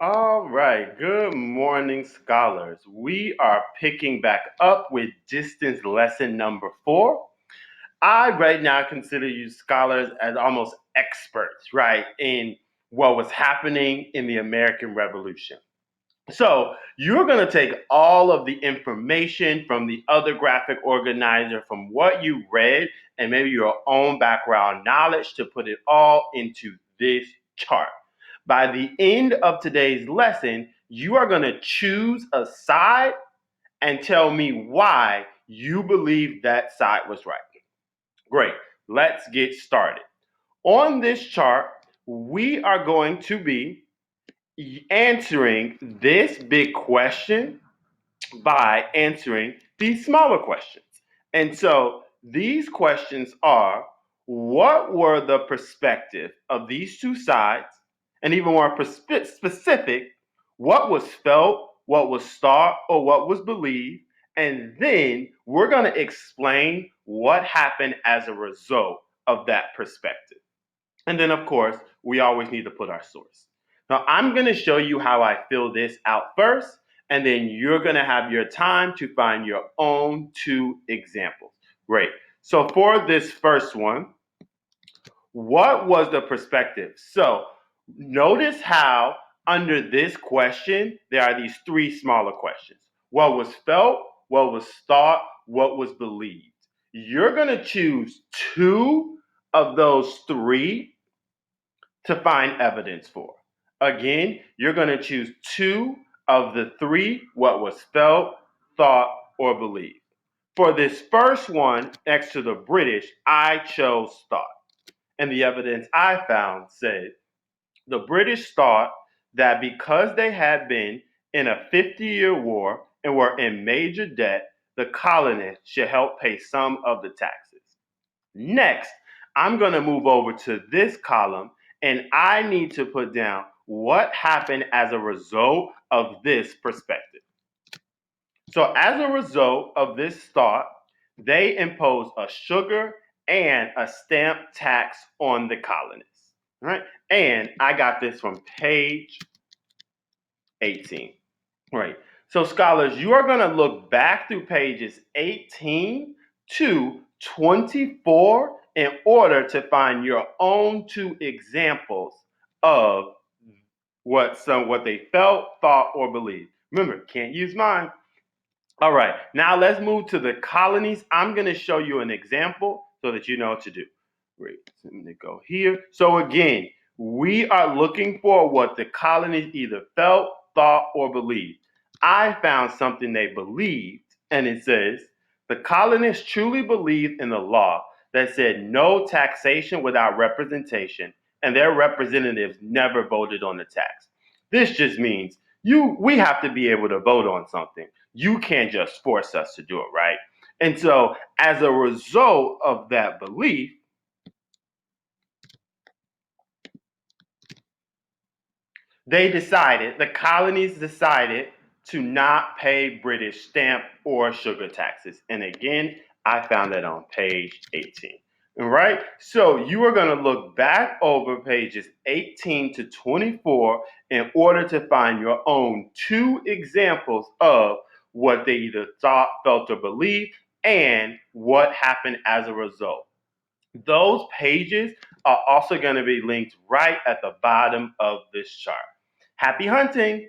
All right, good morning, scholars. We are picking back up with distance lesson number 4. I right now consider you scholars as almost experts, right, in what was happening in the American Revolution. So you're going to take all of the information from the other graphic organizer, from what you read, and maybe your own background knowledge to put it all into this chart. By the end of today's lesson, you are going to choose a side and tell me why you believe that side was right. Great. Let's get started. On this chart, we are going to be answering this big question by answering these smaller questions. And so these questions are: what were the perspective of these two sides? And even more specific, what was felt, what was thought, or what was believed? And then we're going to explain what happened as a result of that perspective. And then, of course, we always need to put our source. Now, I'm going to show you how I fill this out first, and then you're going to have your time to find your own 2 examples. Great. So for this first one, what was the perspective? So notice how under this question, there are these 3 smaller questions. What was felt, what was thought, what was believed? You're going to choose 2 of those 3 to find evidence for. Again, you're going to choose 2 of the 3, what was felt, thought, or believed. For this first one, next to the British, I chose thought. And the evidence I found said the British thought that because they had been in a 50-year war and were in major debt, the colonists should help pay some of the taxes. Next, I'm going to move over to this column, and I need to put down what happened as a result of this perspective. So as a result of this thought, they imposed a sugar and a stamp tax on the colonists. Right? And I got this from page 18. Right. So scholars, you are going to look back through pages 18 to 24 in order to find your own 2 examples of what they felt, thought, or believed. Remember, can't use mine. All right, now let's move to the colonies. I'm going to show you an example so that you know what to do. Great, so I'm going to go here. So again, we are looking for what the colonies either felt, thought, or believed. I found something they believed, and it says, the colonists truly believed in the law that said no taxation without representation, and their representatives never voted on the tax. This just means we have to be able to vote on something. You can't just force us to do it, right? And so, as a result of that belief, the colonies decided to not pay British stamp or sugar taxes. And again, I found that on page 18. All right, so you are going to look back over pages 18 to 24 in order to find your own 2 examples of what they either thought, felt, or believed, and what happened as a result. Those pages are also going to be linked right at the bottom of this chart. Happy hunting!